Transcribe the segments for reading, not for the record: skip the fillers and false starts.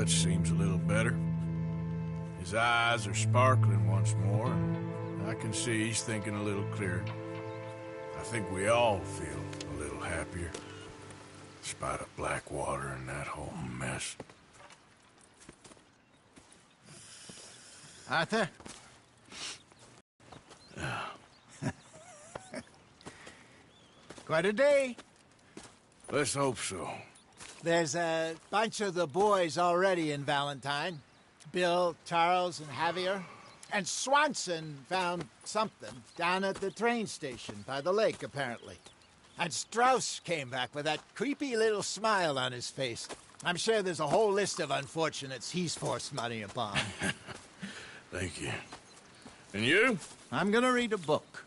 touch seems a little better. His eyes are sparkling once more, and I can see he's thinking a little clearer. I think we all feel a little happier, despite of Blackwater and that whole mess. Arthur? Quite a day. Let's hope so. There's a bunch of the boys already in Valentine. Bill, Charles, and Javier. And Swanson found something down at the train station by the lake, apparently. And Strauss came back with that creepy little smile on his face. I'm sure there's a whole list of unfortunates he's forced money upon. Thank you. And you? I'm gonna read a book.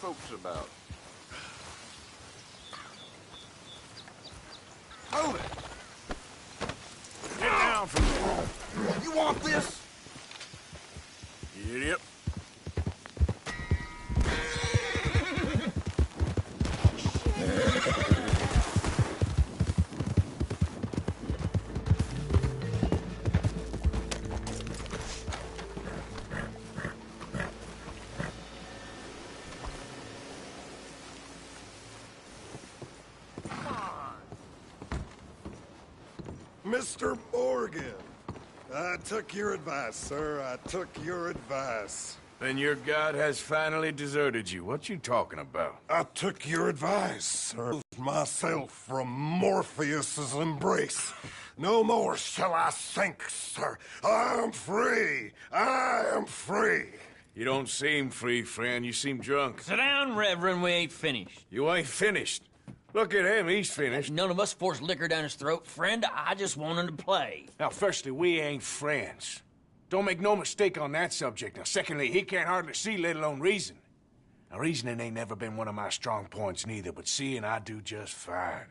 folks about. Move it! Get down from there. You want this? You idiot. Mr. Morgan, I took your advice, sir. I took your advice. Then your god has finally deserted you. What you talking about? I took your advice, sir. Myself from Morpheus's embrace. No more shall I sink, sir. I am free. I am free. You don't seem free, friend. You seem drunk. Sit down, Reverend. We ain't finished. You ain't finished. Look at him. He's finished. None of us forced liquor down his throat. Friend, I just wanted to play. Now, firstly, we ain't friends. Don't make no mistake on that subject. Now, secondly, he can't hardly see, let alone reason. Now, reasoning ain't never been one of my strong points neither, but seeing I do just fine.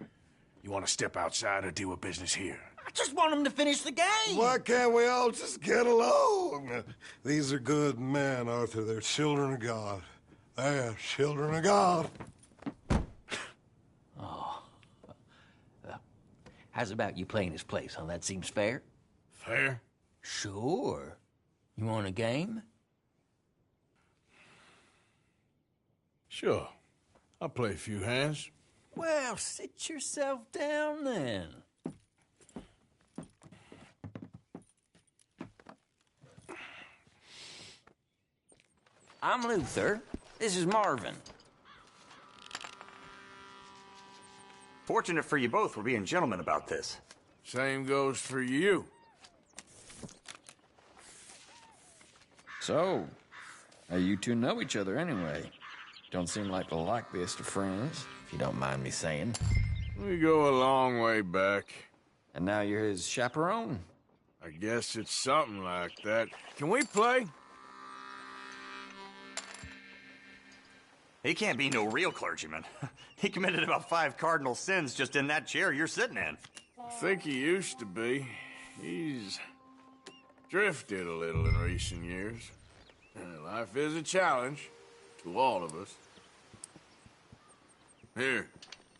You want to step outside or deal with business here? I just want him to finish the game. Why can't we all just get along? These are good men, Arthur. They're children of God. They're children of God. How's about you playing his place, huh? That seems fair? Fair? Sure. You want a game? Sure. I'll play a few hands. Well, sit yourself down then. I'm Luther. This is Marvin. Fortunate for you both we're being gentlemen about this. Same goes for you. So, you two know each other anyway. Don't seem like the likeliest of friends, if you don't mind me saying. We go a long way back. And now you're his chaperone? I guess it's something like that. Can we play? He can't be no real clergyman. He committed about 5 cardinal sins just in that chair you're sitting in. I think he used to be. He's drifted a little in recent years. Life is a challenge to all of us. Here,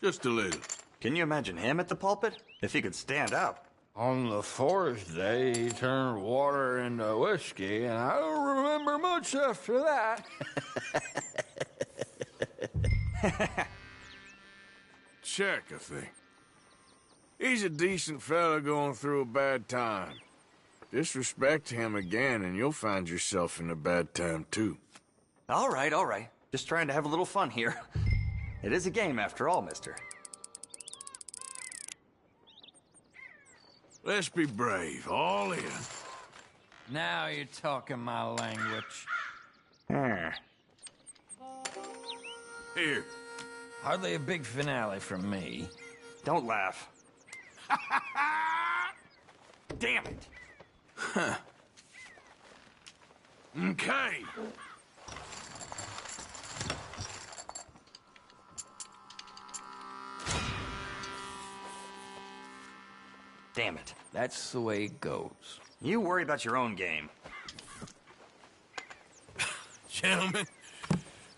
just a little. Can you imagine him at the pulpit? If he could stand up. On the 4th day, he turned water into whiskey, and I don't remember much after that. Check, I think. He's a decent fella going through a bad time. Disrespect him again, and you'll find yourself in a bad time, too. All right, all right. Just trying to have a little fun here. It is a game after all, mister. Let's be brave, all in. Now you're talking my language. Here. Hardly a big finale from me. Don't laugh. Damn it. Okay. Damn it. That's the way it goes. You worry about your own game. Gentlemen,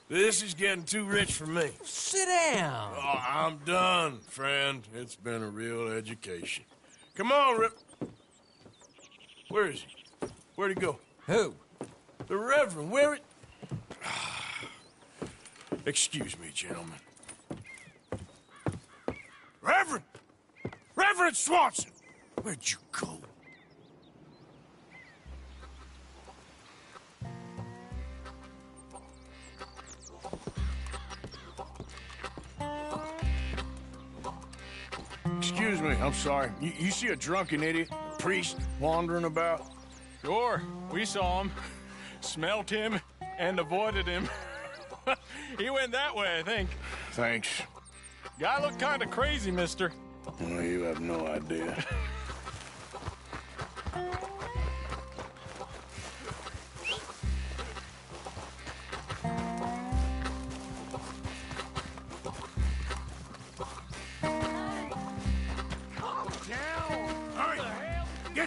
this is getting too rich for me. Sit down. Oh, I'm done, friend. It's been a real education. Come on, Rip. Where is he? Where'd he go? Who? The Reverend. Where it? Excuse me, gentlemen. Reverend! Reverend Swanson! Where'd you go? Excuse me, I'm sorry. You see a drunken idiot, priest, wandering about? Sure, we saw him, smelt him, and avoided him. He went that way, I think. Thanks. Guy looked kind of crazy, mister. Well, you have no idea.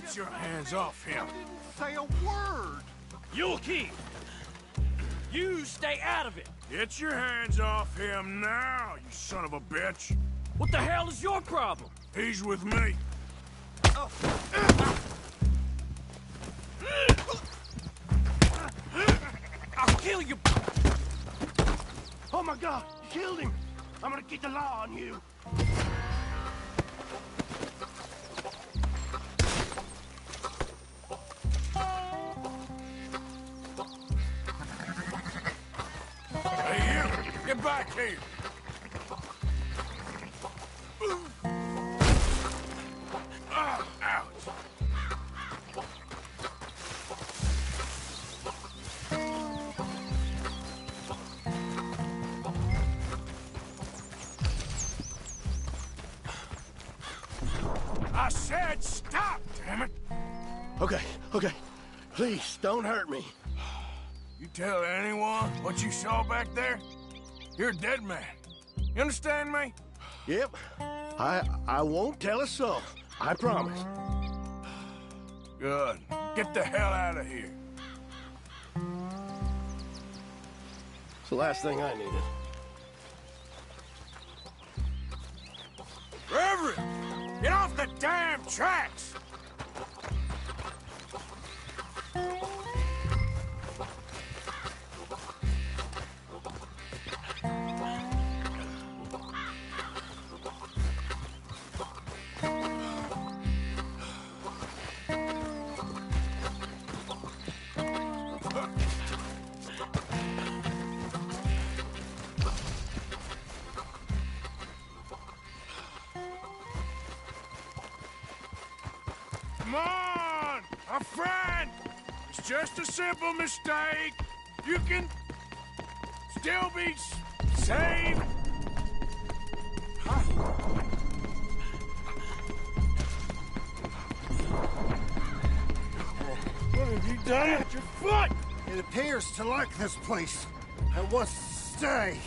Get your hands off him. Say a word. Yulki! You stay out of it! Get your hands off him now, you son of a bitch. What the hell is your problem? He's with me. I'll kill you! Oh my God, you killed him. I'm gonna get the law on you. Hey, you! Get back here! Ouch! I said stop, damn it! Okay. Please, don't hurt me. You tell anyone what you saw back there, you're a dead man. You understand me? Yep. I won't tell a soul. I promise. Good. Get the hell out of here. It's the last thing I needed. Reverend, get off the damn tracks! Come on, a friend! It's just a simple mistake. You can still be saved. What have you done with your foot? It appears to like this place and wants to stay.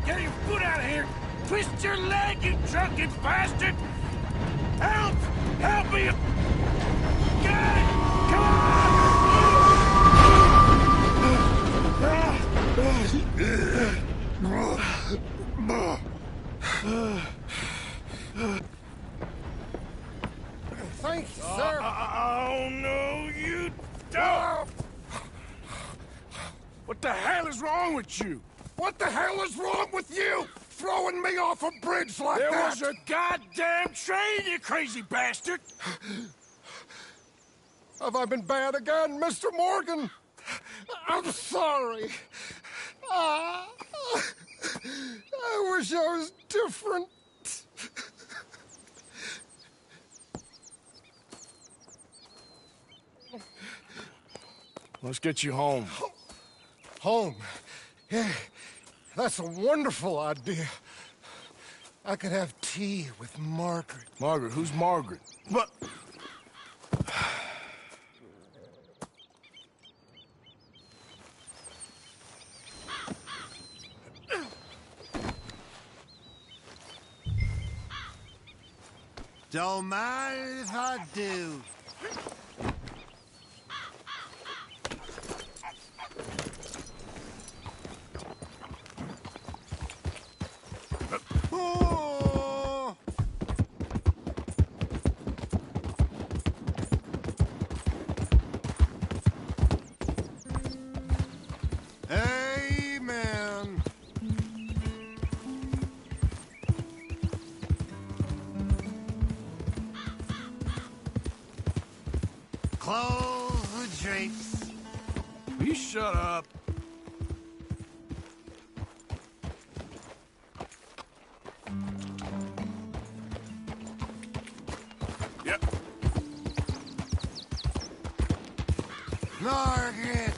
Get your foot out of here! Twist your leg, you drunken bastard! Help! Help me! Get it! Come Thank you, sir. Oh, no, you don't! What the hell is wrong with you? What the hell is wrong with you? Throwing me off a bridge like There that? was a goddamn train, you crazy bastard! Have I been bad again, Mr. Morgan? I'm sorry. I wish I was different. Let's get you home. Home. Yeah, that's a wonderful idea. I could have tea with Margaret. Margaret? Who's Margaret? But... Don't mind if I do. Oh! Amen. Close the drapes. Will you shut up? Yep. Margaret!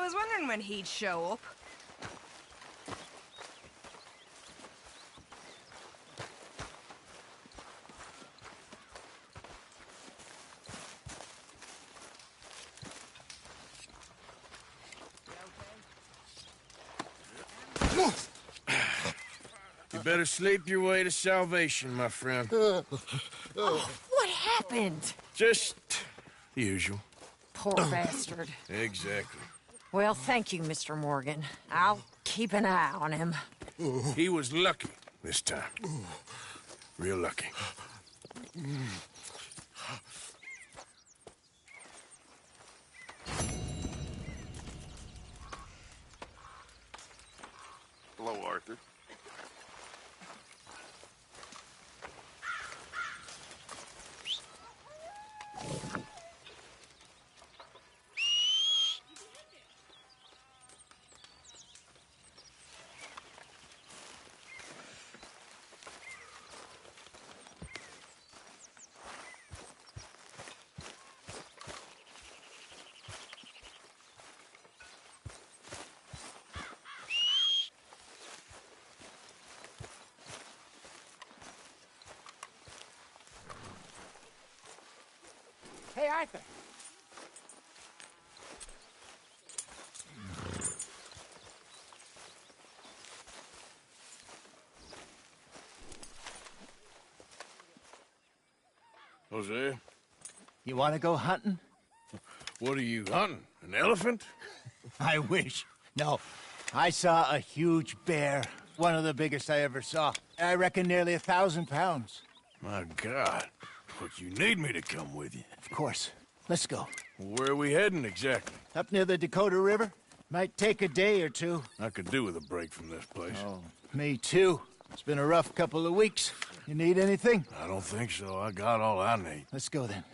was wondering when he'd show up. You better sleep your way to salvation, my friend. Oh, what happened? Just the usual. Poor bastard. Exactly. Well, thank you, Mr. Morgan. I'll keep an eye on him. He was lucky this time. Real lucky. Hello, Arthur. Hey, Arthur. Jose, You want to go hunting? what are you hunting? An elephant? I wish. No, I saw a huge bear. One of the biggest I ever saw. I reckon nearly 1,000 pounds. My God. But you need me to come with you. Of course. Let's go. Where are we heading exactly? Up near the Dakota River. Might take a day or two. I could do with a break from this place. Oh, me too. It's been a rough couple of weeks. You need anything? I don't think so. I got all I need. Let's go then.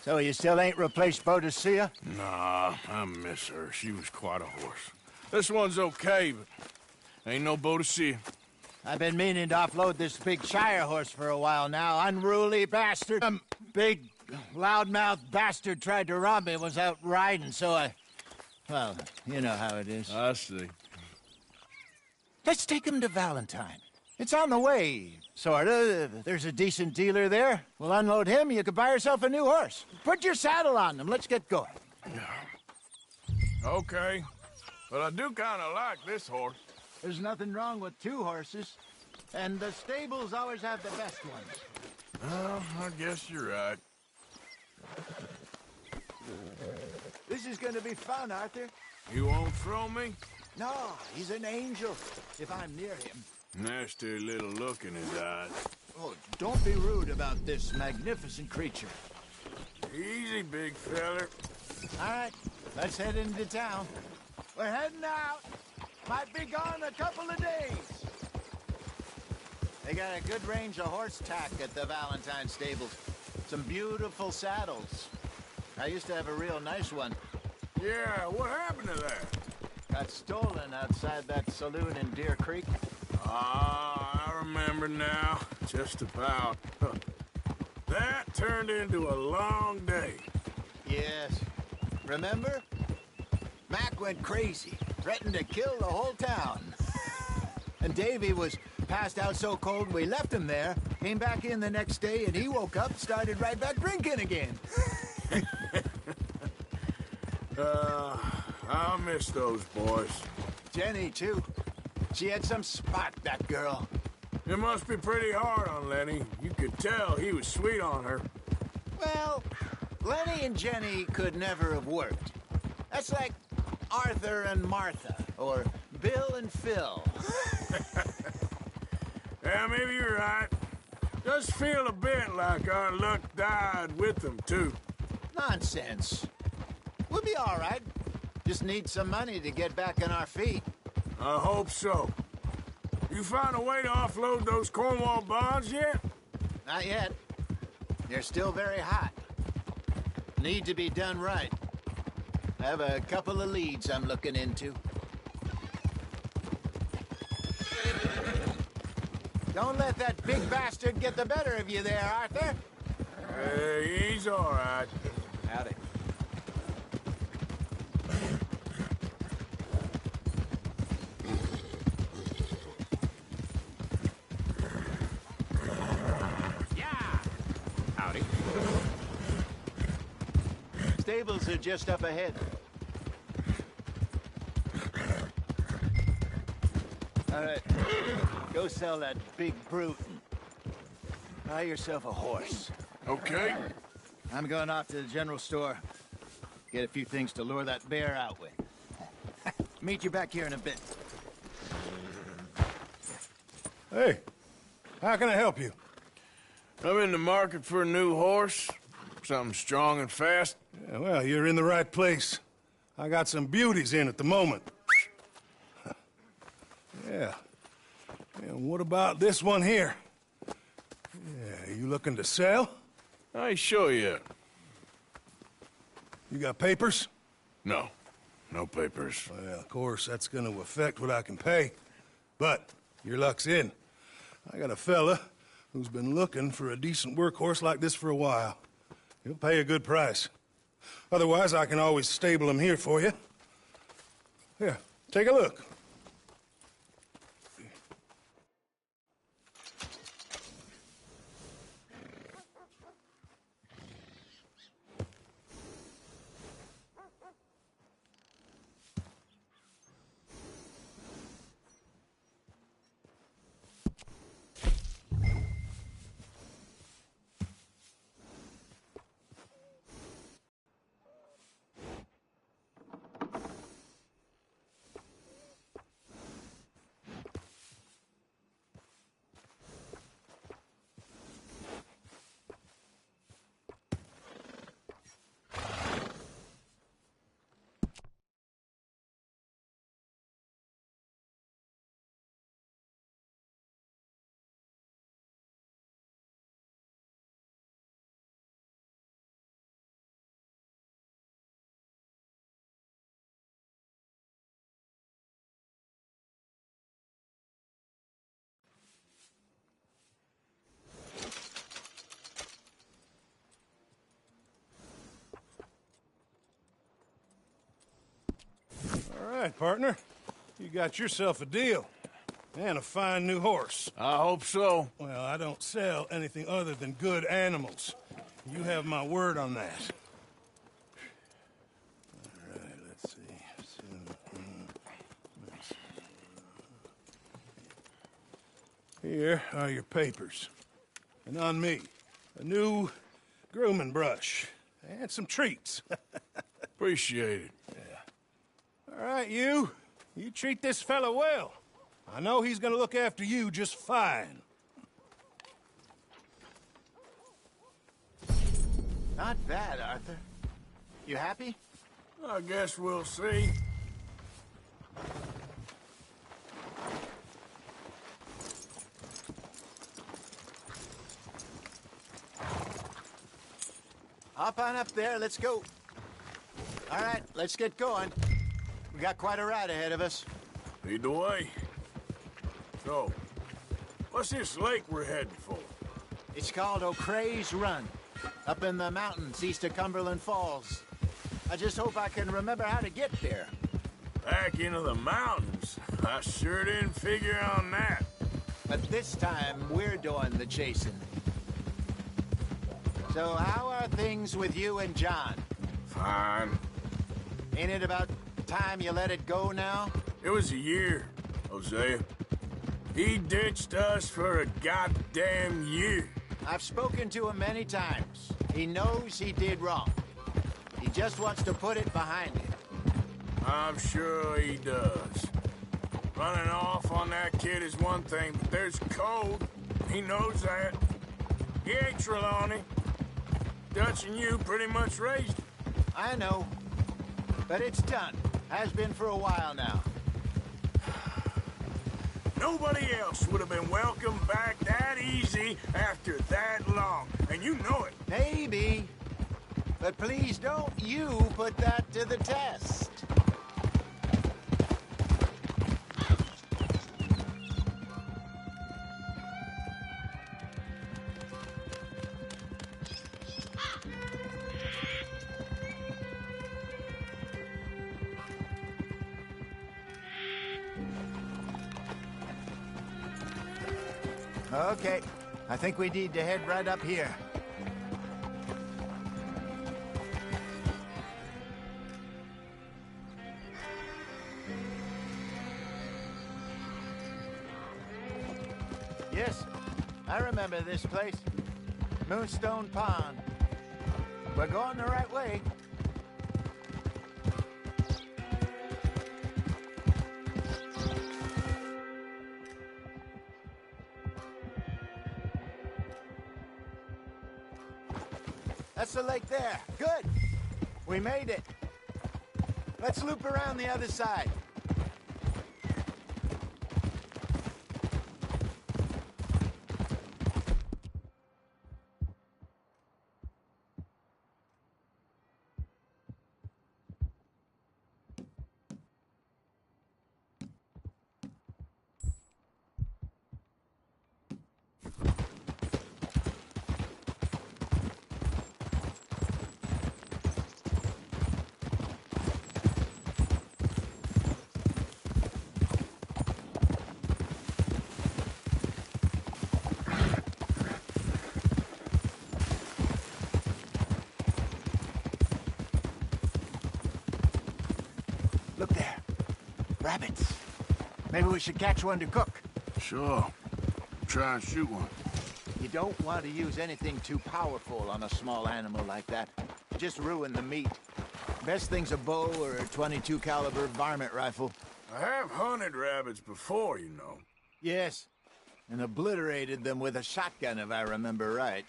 So you still ain't replaced Boadicea? Nah, I miss her. She was quite a horse. This one's okay, but ain't no Boadicea. I've been meaning to offload this big Shire horse for a while now. Unruly bastard. Big, loudmouth bastard tried to rob me, was out riding, so I... Well, you know how it is. I see. Let's take him to Valentine. It's on the way, sorta. There's a decent dealer there. We'll unload him, you could buy yourself a new horse. Put your saddle on him, let's get going. Okay. But I do kind of like this horse. There's nothing wrong with two horses. And the stables always have the best ones. Well, I guess you're right. This is gonna be fun, Arthur. You won't throw me? No, he's an angel, if I'm near him. Nasty little look in his eyes. Oh, don't be rude about this magnificent creature. Easy, big feller. All right, let's head into town. We're heading out. Might be gone a couple of days. They got a good range of horse tack at the Valentine stables. Some beautiful saddles. I used to have a real nice one. Yeah, what happened to that? Got stolen outside that saloon in Deer Creek. Ah, I remember now. Just about. That turned into a long day. Yes. Remember? Mac went crazy, threatened to kill the whole town. And Davy was passed out so cold we left him there, came back in the next day, and he woke up, started right back drinking again. I miss those boys. Jenny, too. She had some spot, that girl. It must be pretty hard on Lenny. You could tell he was sweet on her. Well, Lenny and Jenny could never have worked. That's like Arthur and Martha, or Bill and Phil. Yeah, maybe you're right. Does feel a bit like our luck died with them, too. Nonsense. We'll be all right. Just need some money to get back on our feet. I hope so. You find a way to offload those Cornwall bonds yet? Not yet. They're still very hot. Need to be done right. I have a couple of leads I'm looking into. Don't let that big bastard get the better of you there, Arthur. Hey, he's all right. Howdy. stables are just up ahead. All right, go sell that big brute. Buy yourself a horse. Okay. I'm going off to the general store. Get a few things to lure that bear out with. Meet you back here in a bit. Hey, how can I help you? I'm in the market for a new horse. Something strong and fast. Yeah, well, you're in the right place. I got some beauties in at the moment. Yeah. And what about this one here? Yeah, you looking to sell? I ain't sure yet. You got papers? No. No papers. Well, of course, that's gonna affect what I can pay. But your luck's in. I got a fella who's been looking for a decent workhorse like this for a while. He'll pay a good price. Otherwise, I can always stable him here for you. Here, take a look. All right, partner. You got yourself a deal. And a fine new horse. I hope so. Well, I don't sell anything other than good animals. You have my word on that. All right, let's see. Here are your papers. And on me, a new grooming brush. And some treats. Appreciate it. All right, you treat this fella well. I know he's gonna look after you just fine. Not bad, Arthur. You happy? I guess we'll see. Hop on up there, let's go. All right, let's get going. We got quite a ride ahead of us. Lead the way. So, what's this lake we're heading for? It's called O'Creagh's Run, up in the mountains east of Cumberland Falls. I just hope I can remember how to get there. Back into the mountains? I sure didn't figure on that. But this time, we're doing the chasing. So how are things with you and John? Fine. Ain't it about time you let it go now? It was a year, Hosea. He ditched us for a goddamn year. I've spoken to him many times. He knows he did wrong. He just wants to put it behind him. I'm sure he does. Running off on that kid is one thing, but there's code. He knows that. He ain't Trelawney. Dutch and you pretty much raised him. I know. But it's done. Has been for a while now. Nobody else would have been welcomed back that easy after that long, and you know it. Maybe. But please don't you put that to the test. Okay, I think we need to head right up here. I remember this place. Moonstone Pond. We're going the right way. That's the lake there. Good. We made it. Let's loop around the other side. Look there. Rabbits. Maybe we should catch one to cook. Sure. Try and shoot one. You don't want to use anything too powerful on a small animal like that. Just ruin the meat. Best thing's a bow or a .22 caliber varmint rifle. I have hunted rabbits before, you know. Yes. And obliterated them with a shotgun, if I remember right.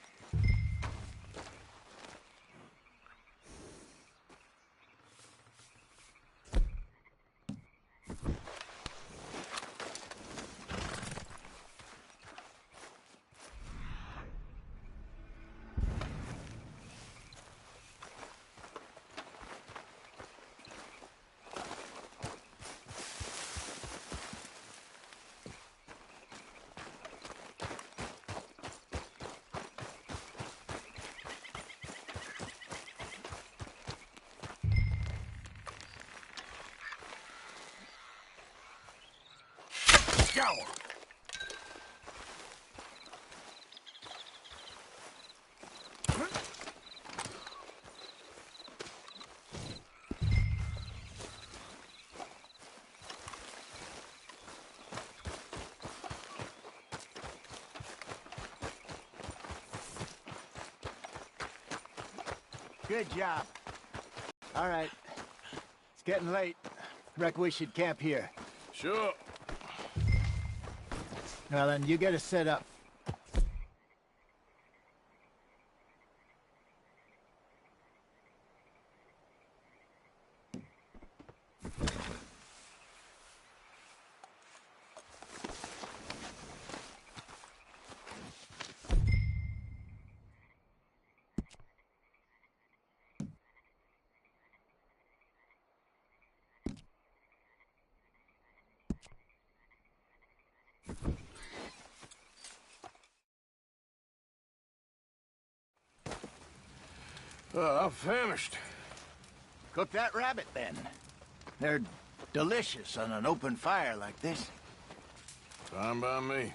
Go! Good job. All right. It's getting late. Reckon we should camp here. Sure. Well, then, you get us set up. I'm famished. Cook that rabbit, then. They're delicious on an open fire like this. Fine by me.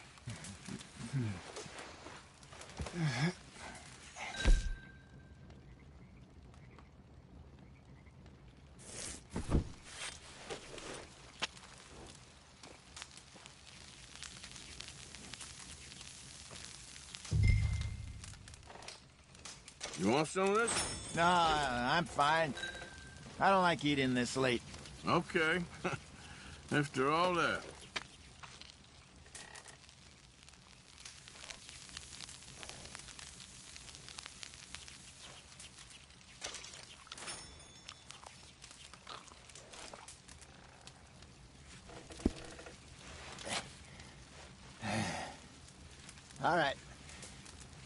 You want some of this? No, I'm fine. I don't like eating this late. Okay. After all that. All right.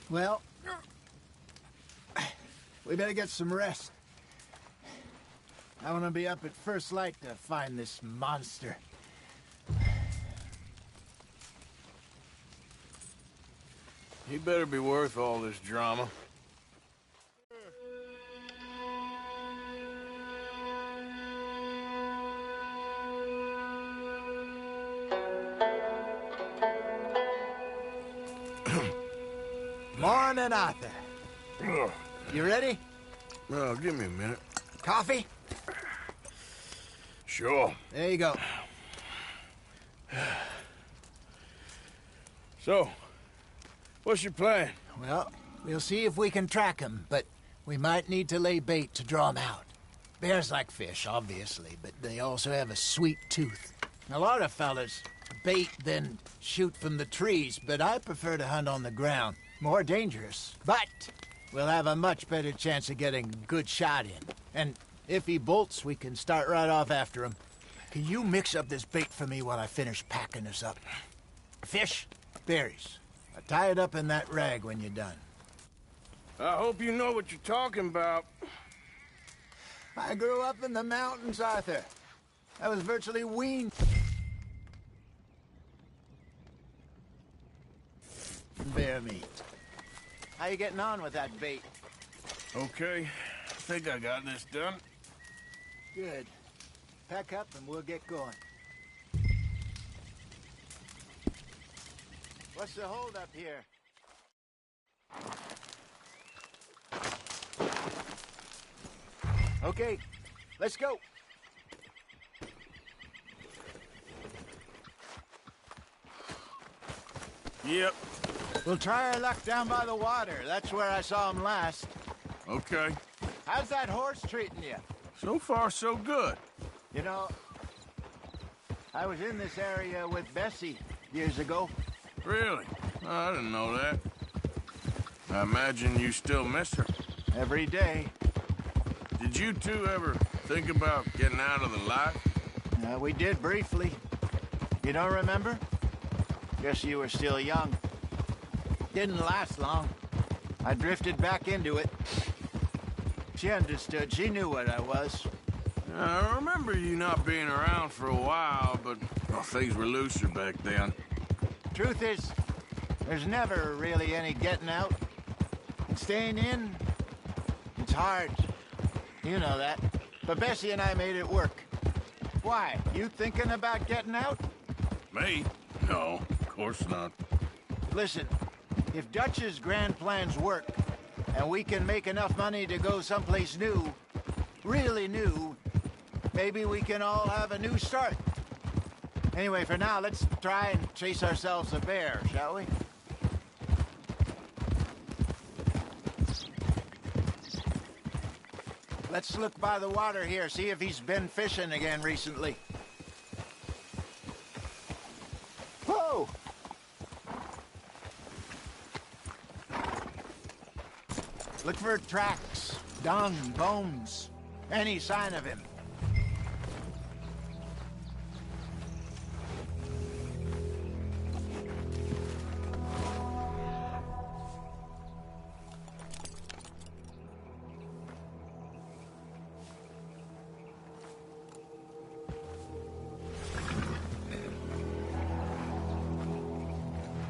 Well, we better get some rest. I want to be up at first light to find this monster. He better be worth all this drama. Morning, Arthur. You ready? Well, give me a minute. Coffee? Sure. There you go. So, What's your plan? Well, we'll see if we can track him, but we might need to lay bait to draw him out. Bears like fish, obviously, but they also have a sweet tooth. A lot of fellas bait, then shoot from the trees, but I prefer to hunt on the ground. More dangerous, but we'll have a much better chance of getting a good shot in. And if he bolts, we can start right off after him. Can you mix up this bait for me while I finish packing this up? Fish, berries. I'll tie it up in that rag when you're done. I hope you know what you're talking about. I grew up in the mountains, Arthur. I was virtually weaned. Bear meat. How you getting on with that bait? Okay, I think I got this done. Good. Pack up and we'll get going. What's the holdup here? Okay, let's go. Yep. We'll try our luck down by the water. That's where I saw him last. Okay. How's that horse treating you? So far, so good. You know, I was in this area with Bessie years ago. Really? Oh, I didn't know that. I imagine you still miss her. Every day. Did you two ever think about getting out of the life? We did briefly. You don't remember? Guess you were still young. Didn't last long. I drifted back into it. She understood. She knew what I was. I remember you not being around for a while, but well, things were looser back then. Truth is, there's never really any getting out. And staying in, it's hard. You know that. But Bessie and I made it work. Why? You thinking about getting out? Me? No, of course not. Listen, if Dutch's grand plans work, and we can make enough money to go someplace new, really new, maybe we can all have a new start. Anyway, for now, let's try and chase ourselves a bear, shall we? Let's look by the water here, see if he's been fishing again recently. Whoa! Look for tracks, dung, bones, any sign of him.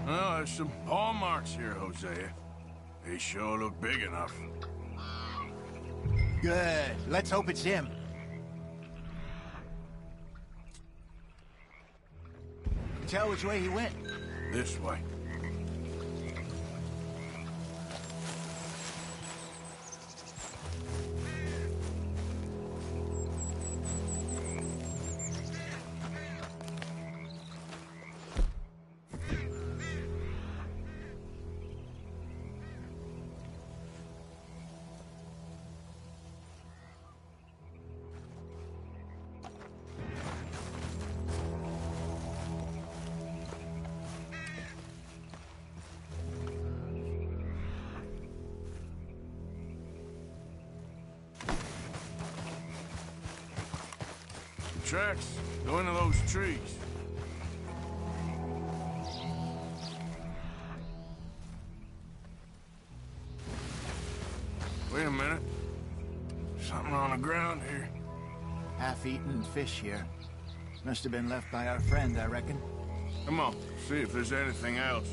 Well, there's some paw marks here, Hosea. They sure look big enough. Good. Let's hope it's him. Tell which way he went. This way. Tracks go into those trees. Wait a minute. Something on the ground here. Half-eaten fish here. Must have been left by our friend, I reckon. Come on, see if there's anything else.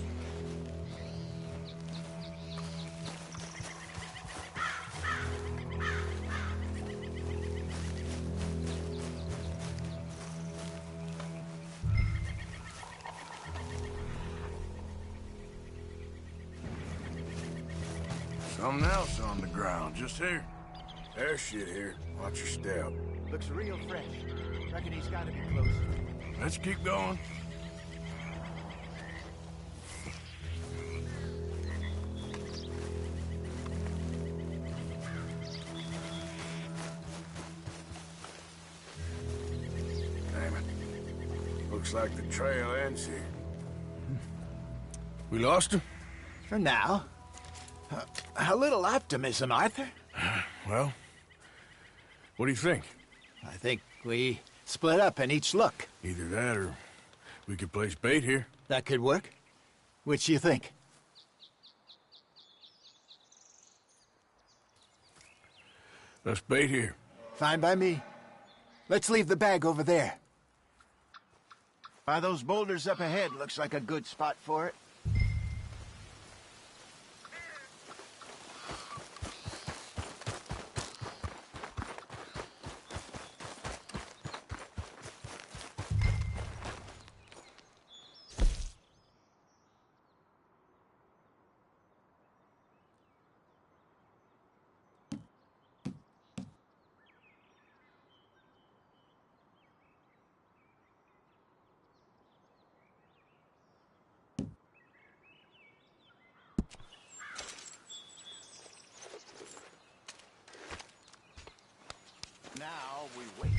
Something else on the ground, just here. There's shit here. Watch your step. Looks real fresh. Reckon he's got to be close. Let's keep going. Looks like the trail ends here. We lost him? For now. A little optimism, Arthur. Well, what do you think? I think we split up and each look. Either that or we could place bait here. That could work. Which you think? Let's bait here. Fine by me. Let's leave the bag over there. By those boulders up ahead, looks like a good spot for it. Now we wait.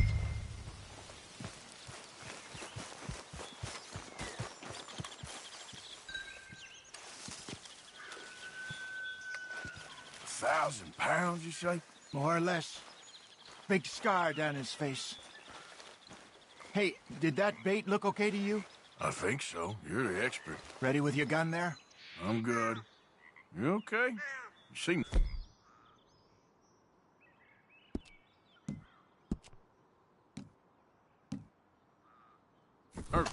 £1,000, you say? More or less. Big scar down his face. Hey, did that bait look okay to you? I think so. You're the expert. Ready with your gun there? I'm good. You okay? You seem... hurt.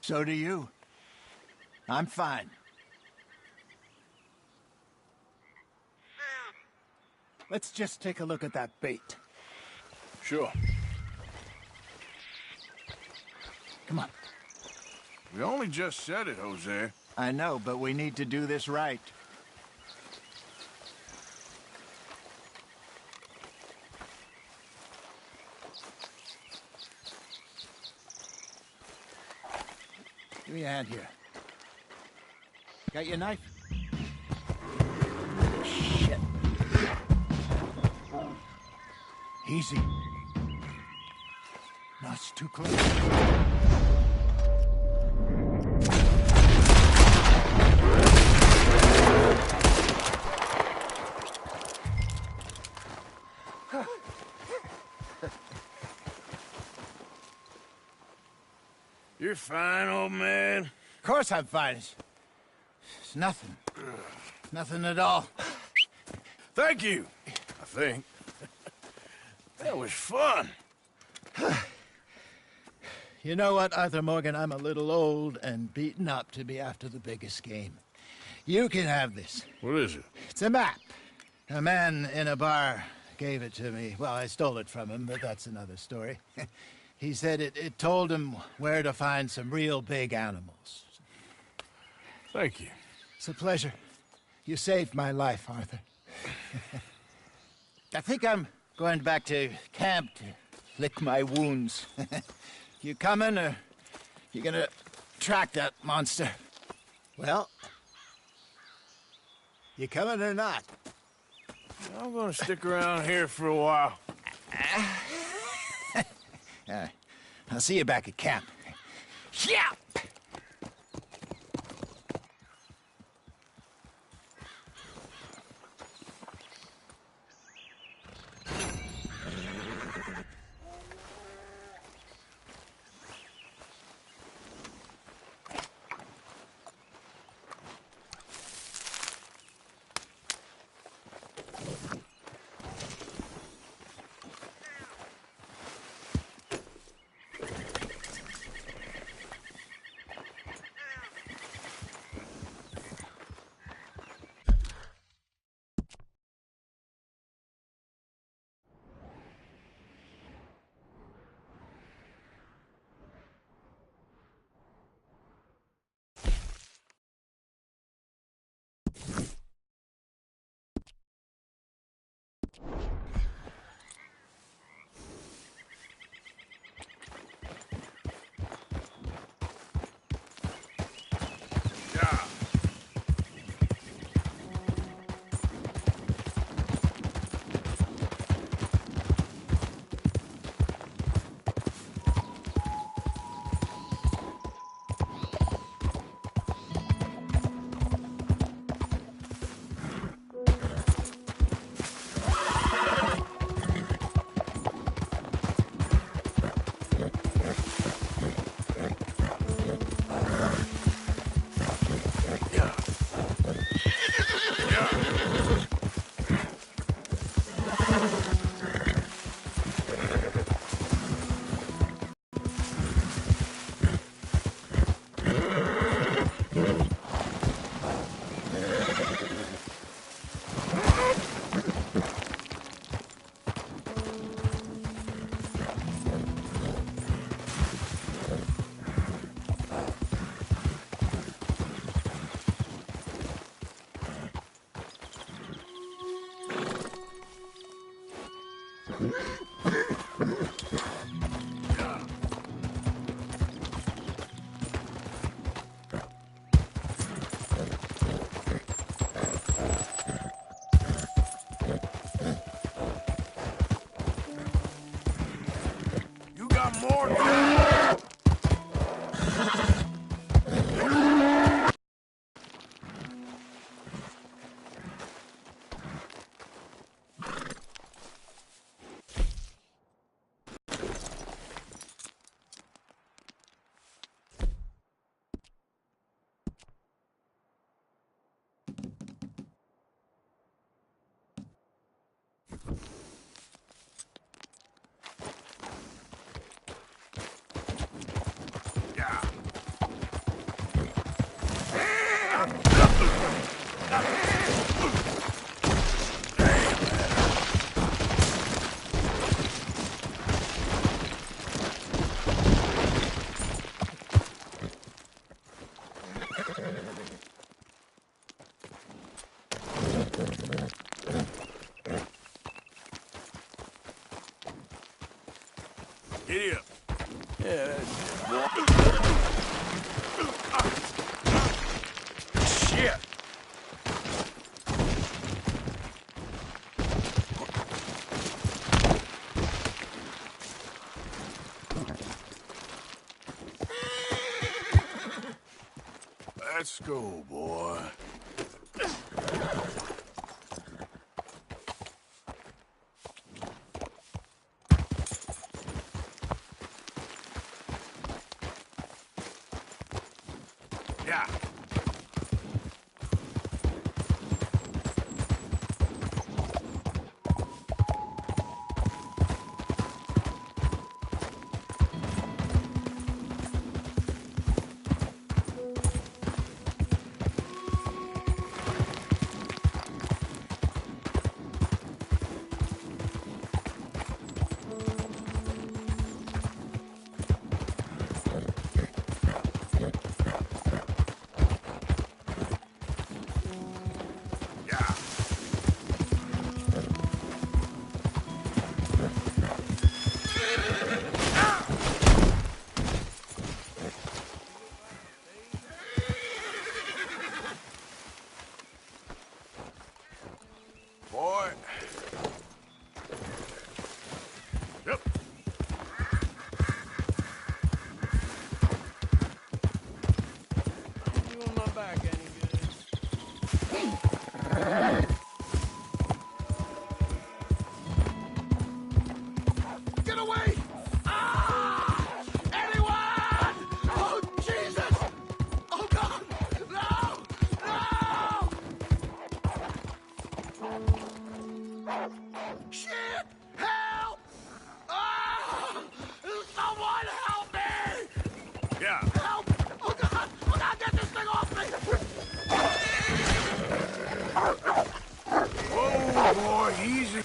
So do you. I'm fine. Let's just take a look at that bait. Sure. Come on. We only just said it, Jose. I know, but we need to do this right. Give me a hand here. Got your knife? Shit. Easy. No, it's too close. You're fine, old man. Of course I'm fine. It's nothing. Nothing at all. Thank you, I think. That was fun. You know what, Arthur Morgan? I'm a little old and beaten up to be after the biggest game. You can have this. What is it? It's a map. A man in a bar gave it to me. Well, I stole it from him, but that's another story. He said it told him where to find some real big animals. Thank you. It's a pleasure. You saved my life, Arthur. I think I'm going back to camp to lick my wounds. You coming, or you gonna track that monster? Well, you coming or not? I'm gonna stick around here for a while. I'll see you back at camp. Yeah! You got more than that. Giddy up. Yeah, that's it. Shit. Let's go, boy. Yeah. Boy. Yep. You on my back any good? Get away! Ah! Anyone! Oh, Jesus! Oh, God! No! No! Shit! Help! Ah! Someone help me! Yeah. Help! Oh, God! Oh, God, get this thing off me! Whoa, boy, easy.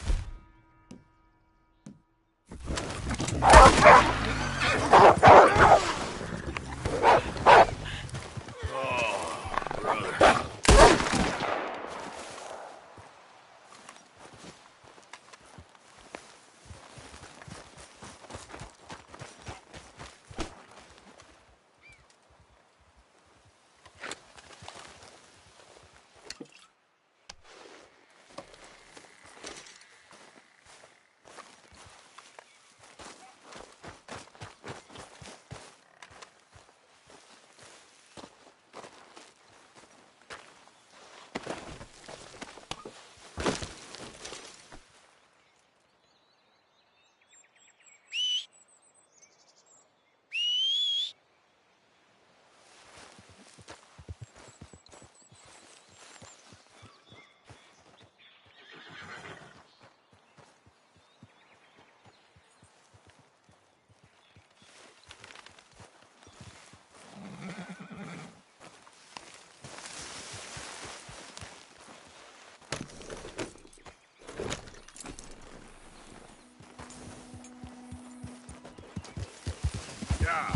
Yeah.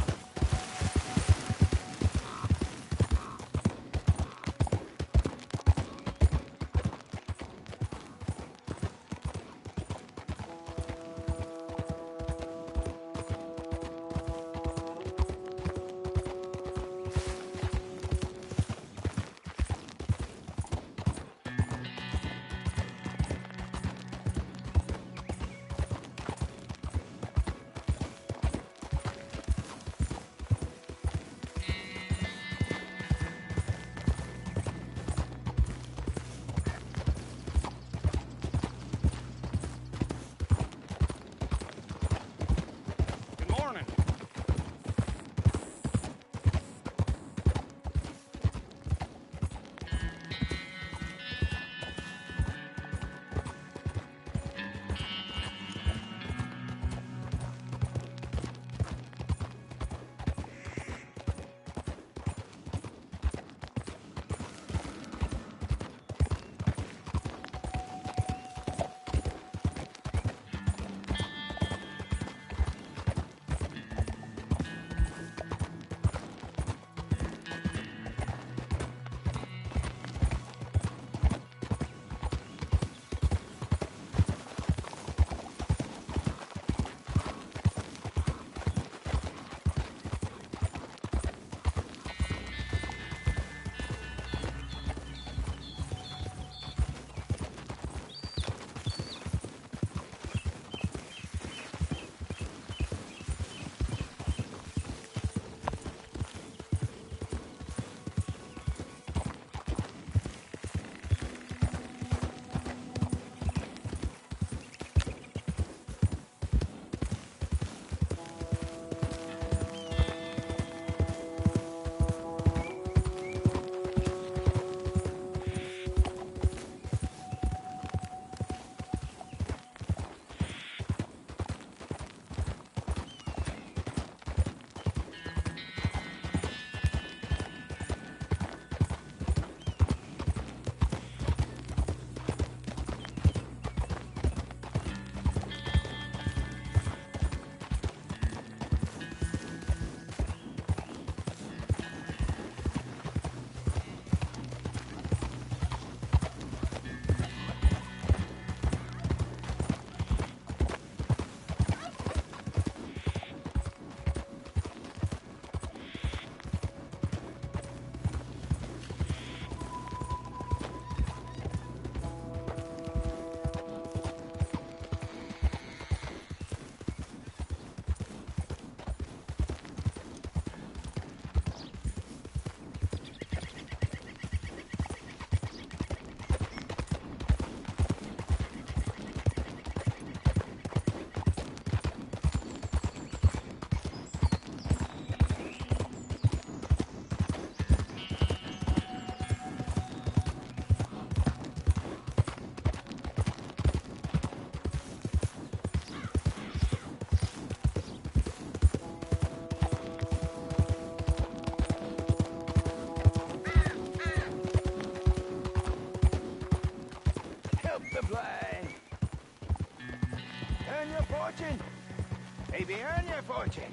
Maybe earn your fortune.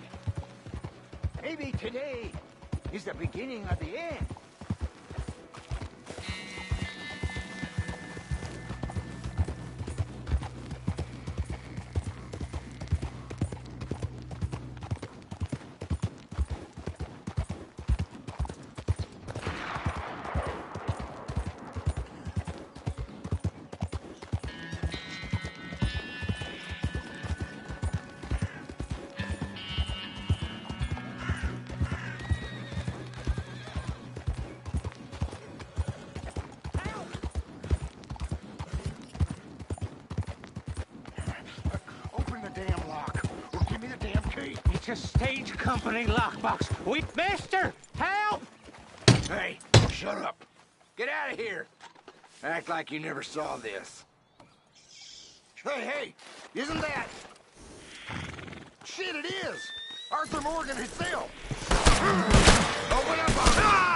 Maybe today is the beginning of the end. It's a stage company lockbox. Mister, help! Hey, shut up. Get out of here. Act like you never saw this. Hey, isn't that... Shit, it is! Arthur Morgan himself! Open up on...